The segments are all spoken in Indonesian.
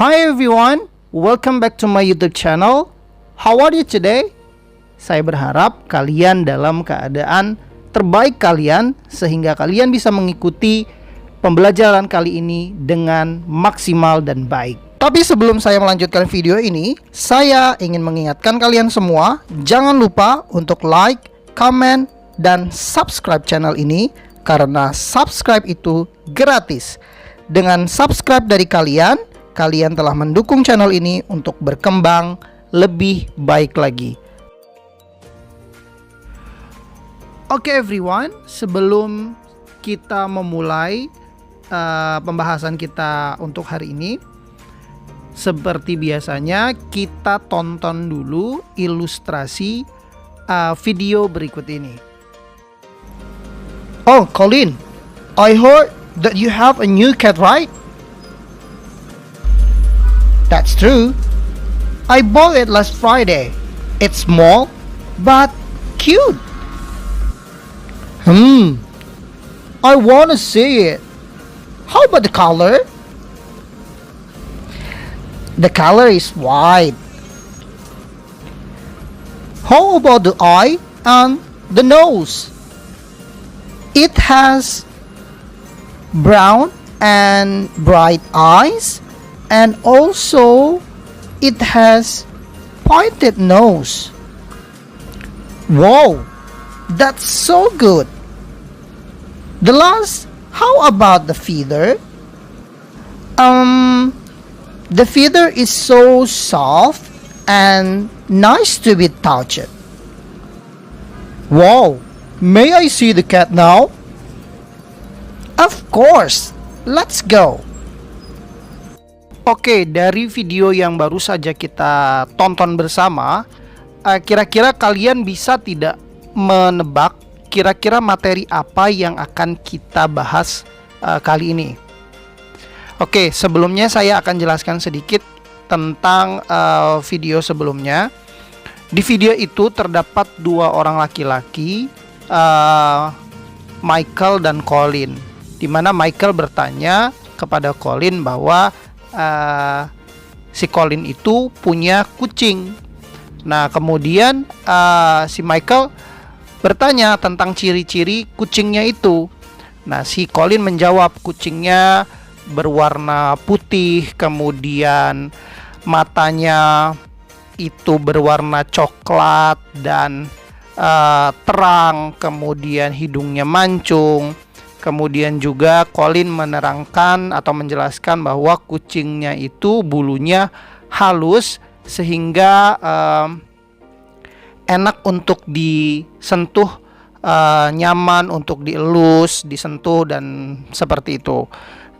Hi everyone, welcome back to my YouTube channel. How are you today? Saya berharap kalian dalam keadaan terbaik kalian sehingga kalian bisa mengikuti pembelajaran kali ini dengan maksimal dan baik. Tapi sebelum saya melanjutkan video ini, saya ingin mengingatkan kalian semua, jangan lupa untuk like, comment, dan subscribe channel ini karena subscribe itu gratis. Dengan subscribe dari kalian telah mendukung channel ini untuk berkembang lebih baik lagi. Oke everyone, sebelum kita memulai pembahasan kita untuk hari ini, seperti biasanya kita tonton dulu ilustrasi video berikut ini. Oh Colin, I heard that you have a new cat, right? That's true. I bought it last Friday. It's small, but cute. I wanna see it. How about the color? The color is white. How about the eye and the nose? It has brown and bright eyes, and also it has pointed nose. Wow, that's so good. The last, how about the feather? The feather is so soft and nice to be touched. Wow, may I see the cat now? Of course, let's go. Oke, dari video yang baru saja kita tonton bersama, kira-kira kalian bisa tidak menebak kira-kira materi apa yang akan kita bahas kali ini? Oke, sebelumnya saya akan jelaskan sedikit tentang video sebelumnya. Di video itu terdapat dua orang laki-laki, Michael dan Colin, di mana Michael bertanya kepada Colin bahwa si Colin itu punya kucing. Nah, kemudian si Michael bertanya tentang ciri-ciri kucingnya itu. Nah, si Colin menjawab kucingnya berwarna putih, kemudian matanya itu berwarna coklat dan terang, kemudian hidungnya mancung. Kemudian juga Colin menerangkan atau menjelaskan bahwa kucingnya itu bulunya halus sehingga enak untuk disentuh, nyaman untuk dielus, disentuh, dan seperti itu.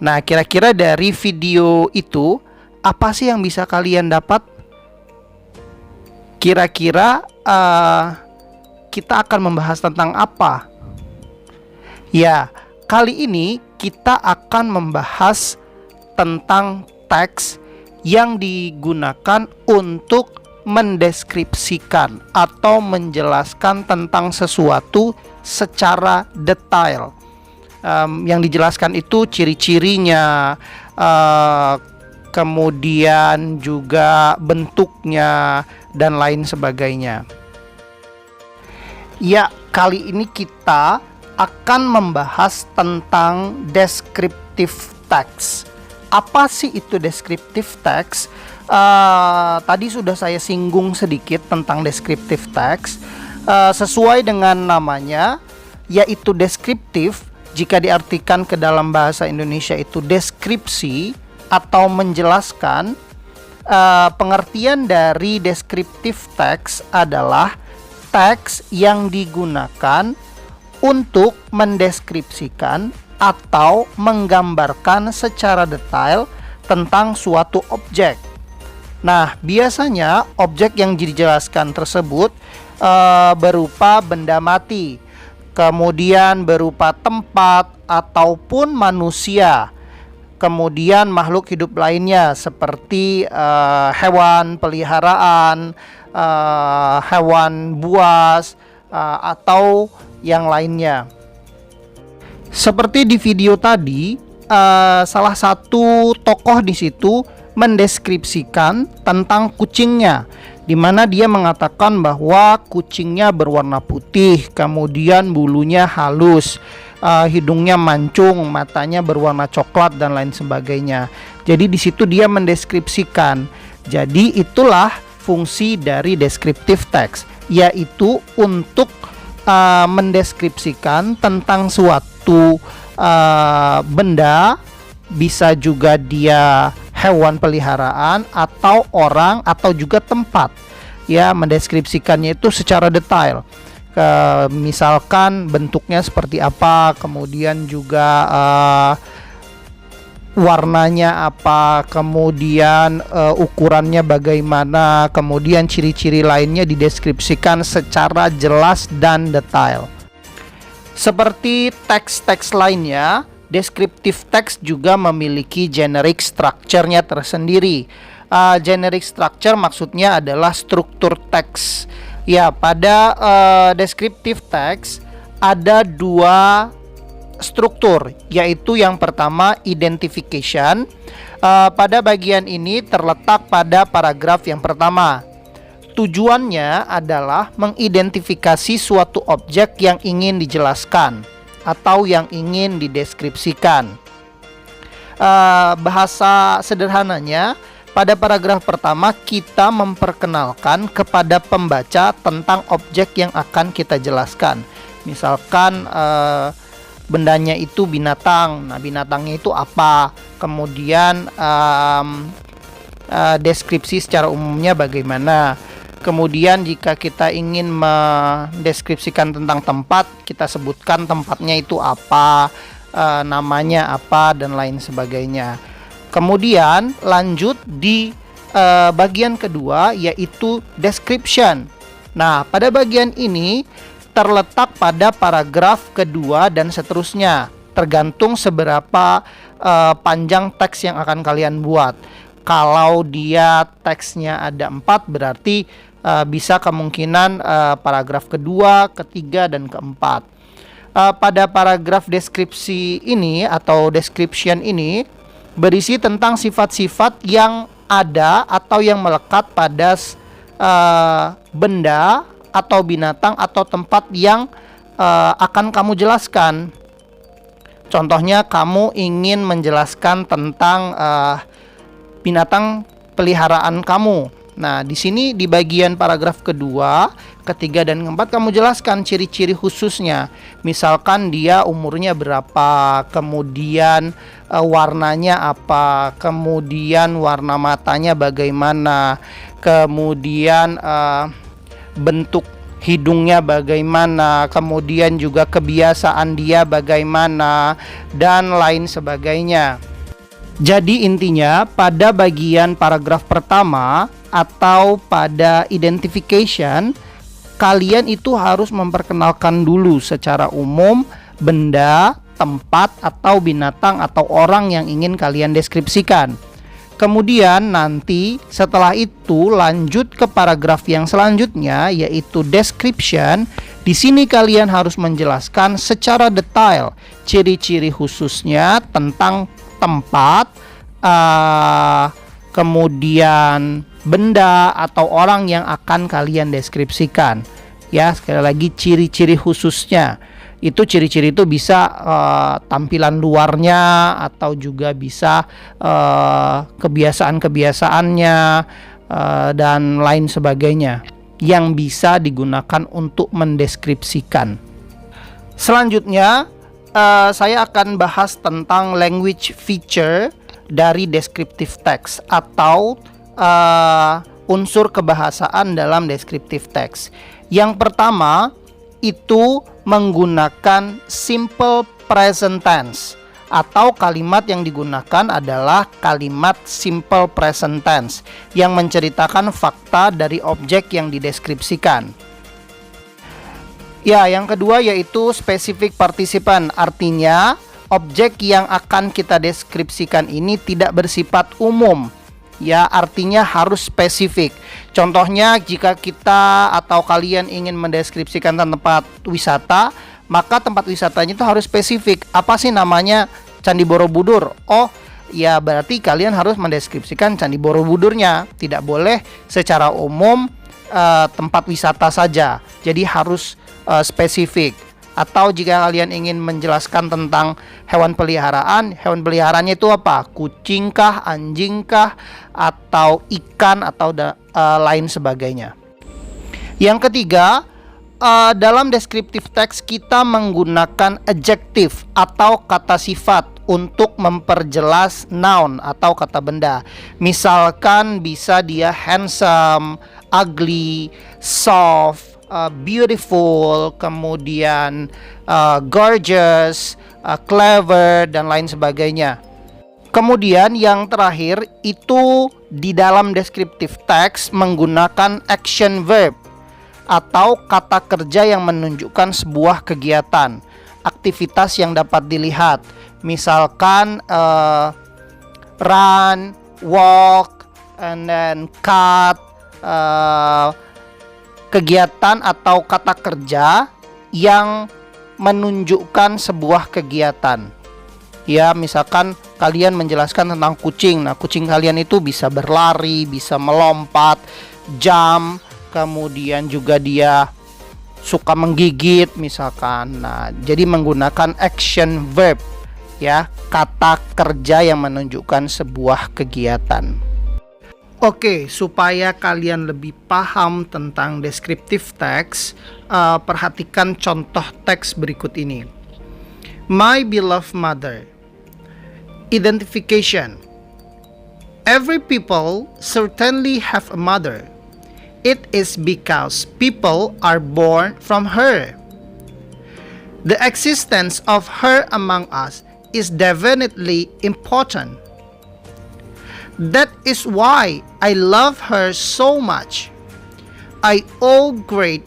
Nah, kira-kira dari video itu apa sih yang bisa kalian dapat? Kira-kira kita akan membahas tentang apa? Ya, kali ini kita akan membahas tentang teks yang digunakan untuk mendeskripsikan atau menjelaskan tentang sesuatu secara detail. Yang dijelaskan itu ciri-cirinya, kemudian juga bentuknya, dan lain sebagainya. Ya, kali ini kita akan membahas tentang descriptive text. Apa sih itu descriptive text? Tadi sudah saya singgung sedikit tentang descriptive text. Sesuai dengan namanya, yaitu deskriptif. Jika diartikan ke dalam bahasa Indonesia itu deskripsi atau menjelaskan. Pengertian dari descriptive text adalah teks yang digunakan untuk mendeskripsikan atau menggambarkan secara detail tentang suatu objek. Nah, biasanya objek yang dijelaskan tersebut berupa benda mati, kemudian berupa tempat ataupun manusia, kemudian makhluk hidup lainnya seperti hewan peliharaan, hewan buas, atau yang lainnya. Seperti di video tadi, salah satu tokoh di situ mendeskripsikan tentang kucingnya, di mana dia mengatakan bahwa kucingnya berwarna putih, kemudian bulunya halus, hidungnya mancung, matanya berwarna coklat dan lain sebagainya. Jadi di situ dia mendeskripsikan. Jadi itulah fungsi dari descriptive text, yaitu untuk mendeskripsikan tentang suatu benda, bisa juga dia hewan peliharaan atau orang atau juga tempat. Ya, mendeskripsikannya itu secara detail. Misalkan bentuknya seperti apa, kemudian juga warnanya apa, kemudian ukurannya bagaimana, kemudian ciri-ciri lainnya dideskripsikan secara jelas dan detail. Seperti teks-teks lainnya, descriptive text juga memiliki generic structure-nya tersendiri. Generic structure maksudnya adalah struktur teks. Ya, pada descriptive text ada dua struktur, yaitu yang pertama identification. Pada bagian ini terletak pada paragraf yang pertama. Tujuannya adalah mengidentifikasi suatu objek yang ingin dijelaskan atau yang ingin dideskripsikan. Bahasa sederhananya, pada paragraf pertama kita memperkenalkan kepada pembaca tentang objek yang akan kita jelaskan. Misalkan bendanya itu binatang. Nah, binatangnya itu apa? Kemudian deskripsi secara umumnya bagaimana? Kemudian jika kita ingin mendeskripsikan tentang tempat, kita sebutkan tempatnya itu apa, namanya apa, dan lain sebagainya. Kemudian lanjut di bagian kedua, yaitu description. Nah, pada bagian ini terletak pada paragraf kedua dan seterusnya, tergantung seberapa panjang teks yang akan kalian buat. Kalau dia teksnya ada 4, berarti bisa kemungkinan paragraf kedua, ketiga, dan keempat. Pada paragraf deskripsi ini atau description ini berisi tentang sifat-sifat yang ada atau yang melekat pada benda atau binatang atau tempat yang akan kamu jelaskan. Contohnya, kamu ingin menjelaskan tentang binatang peliharaan kamu. Nah, di sini di bagian paragraf kedua, ketiga, dan keempat kamu jelaskan ciri-ciri khususnya. Misalkan dia umurnya berapa, kemudian warnanya apa, kemudian warna matanya bagaimana, kemudian bentuk hidungnya bagaimana, kemudian juga kebiasaan dia bagaimana, dan lain sebagainya. Jadi intinya pada bagian paragraf pertama atau pada identification, kalian itu harus memperkenalkan dulu secara umum benda, tempat, atau binatang atau orang yang ingin kalian deskripsikan. Kemudian nanti setelah itu lanjut ke paragraf yang selanjutnya, yaitu description. Di sini kalian harus menjelaskan secara detail ciri-ciri khususnya tentang tempat, kemudian benda atau orang yang akan kalian deskripsikan. Ya, sekali lagi ciri-ciri khususnya. Itu ciri-ciri itu bisa tampilan luarnya atau juga bisa kebiasaan-kebiasaannya dan lain sebagainya yang bisa digunakan untuk mendeskripsikan. Selanjutnya saya akan bahas tentang language feature dari descriptive text atau unsur kebahasaan dalam descriptive text. Yang pertama itu menggunakan simple present tense, atau kalimat yang digunakan adalah kalimat simple present tense yang menceritakan fakta dari objek yang dideskripsikan. Ya, yang kedua yaitu specific participant, artinya objek yang akan kita deskripsikan ini tidak bersifat umum. Ya, artinya harus spesifik. Contohnya, jika kita atau kalian ingin mendeskripsikan tempat wisata, maka tempat wisatanya itu harus spesifik. Apa sih namanya? Candi Borobudur. Oh, ya berarti kalian harus mendeskripsikan Candi Borobudurnya. Tidak boleh secara umum tempat wisata saja. Jadi harus spesifik. Atau jika kalian ingin menjelaskan tentang hewan peliharaannya itu apa? Kucing kah, anjing kah, atau ikan, atau lain sebagainya. Yang ketiga, dalam descriptive text kita menggunakan adjective atau kata sifat untuk memperjelas noun atau kata benda. Misalkan bisa dia handsome, ugly, soft, beautiful, kemudian gorgeous, clever, dan lain sebagainya. Kemudian yang terakhir itu di dalam descriptive text menggunakan action verb atau kata kerja yang menunjukkan sebuah kegiatan, aktivitas yang dapat dilihat. Misalkan run, walk, and then cut, kegiatan atau kata kerja yang menunjukkan sebuah kegiatan. Ya, misalkan kalian menjelaskan tentang kucing. Nah, kucing kalian itu bisa berlari, bisa melompat, jump, kemudian juga dia suka menggigit misalkan. Nah, jadi menggunakan action verb, ya, kata kerja yang menunjukkan sebuah kegiatan. Oke, supaya kalian lebih paham tentang descriptive text, perhatikan contoh teks berikut ini. My beloved mother. Identification. Every people certainly have a mother. It is because people are born from her. The existence of her among us is definitely important. That is why I love her so much. I owe great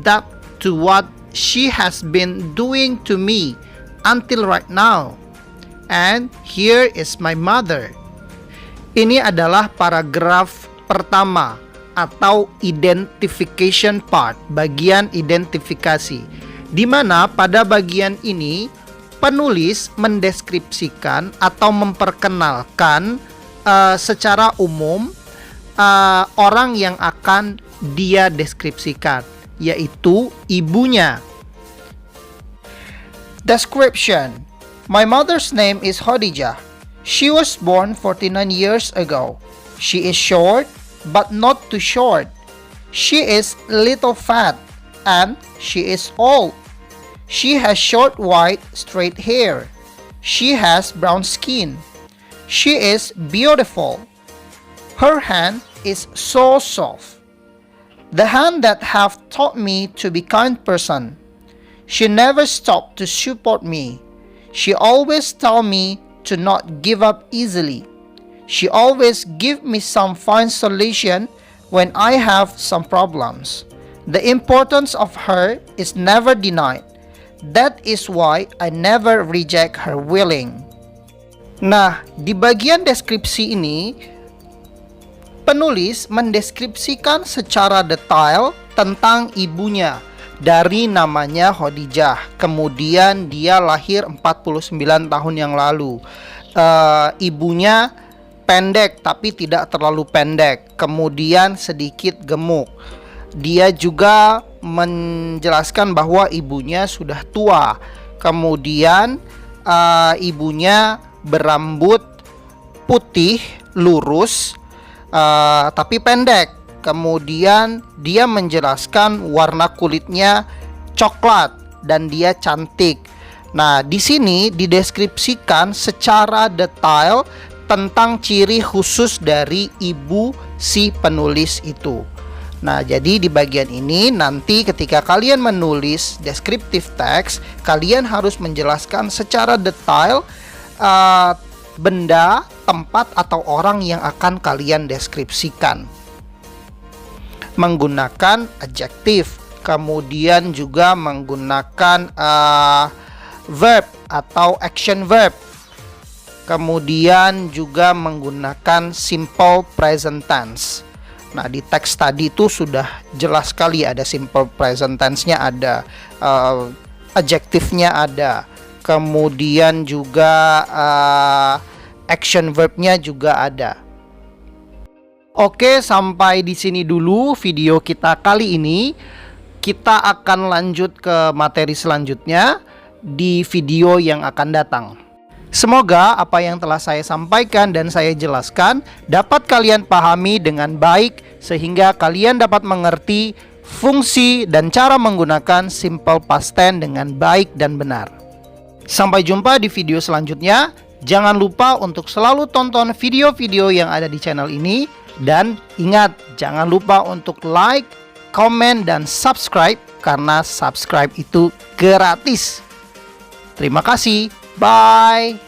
debt to what she has been doing to me until right now. And here is my mother. Ini adalah paragraf pertama atau identification part, bagian identifikasi, di mana pada bagian ini penulis mendeskripsikan atau memperkenalkan secara umum orang yang akan dia deskripsikan, yaitu ibunya. Description. My mother's name is Khadijah. She was born 49 years ago. She is short, but not too short. She is little fat, and she is old. She has short white straight hair. She has brown skin. She is beautiful. Her hand is so soft. The hand that have taught me to be kind person. She never stopped to support me. She always tell me to not give up easily. She always give me some fine solution when I have some problems. The importance of her is never denied. That is why I never reject her willing. Nah, di bagian deskripsi ini penulis mendeskripsikan secara detail tentang ibunya. Dari namanya Khadijah, kemudian dia lahir 49 tahun yang lalu. Ibunya pendek tapi tidak terlalu pendek, kemudian sedikit gemuk. Dia juga menjelaskan bahwa ibunya sudah tua. Kemudian ibunya berambut putih lurus tapi pendek. Kemudian dia menjelaskan warna kulitnya coklat dan dia cantik. Nah, di sini dideskripsikan secara detail tentang ciri khusus dari ibu si penulis itu. Nah, jadi di bagian ini nanti ketika kalian menulis descriptive text, kalian harus menjelaskan secara detail benda, tempat, atau orang yang akan kalian deskripsikan menggunakan adjektif, kemudian juga menggunakan verb atau action verb, kemudian juga menggunakan simple present tense. Nah, di teks tadi itu sudah jelas sekali ada simple present tense-nya, ada adjektifnya ada, kemudian juga action verbnya juga ada. Oke, sampai di sini dulu video kita kali ini. Kita akan lanjut ke materi selanjutnya di video yang akan datang. Semoga apa yang telah saya sampaikan dan saya jelaskan dapat kalian pahami dengan baik sehingga kalian dapat mengerti fungsi dan cara menggunakan simple past tense dengan baik dan benar. Sampai jumpa di video selanjutnya. Jangan lupa untuk selalu tonton video-video yang ada di channel ini. Dan ingat, jangan lupa untuk like, komen, dan subscribe karena subscribe itu gratis. Terima kasih. Bye.